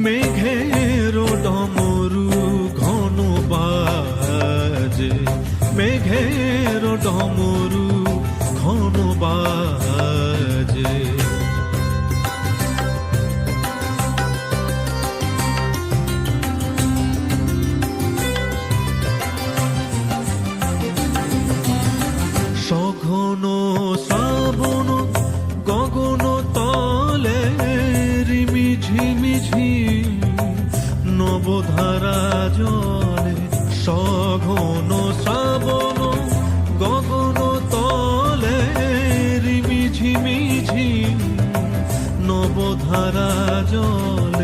মেঘের ডমরু ঘন বাজে, মেঘের ডমরু ঘন বাজে। সঘন শ্রাবণ গগন তলে রিমি ঝিমিঝি নবধারা জলে, সঘন শ্রাবণ গগন তলে রিমি ঝিমিঝি নবধারা জলে।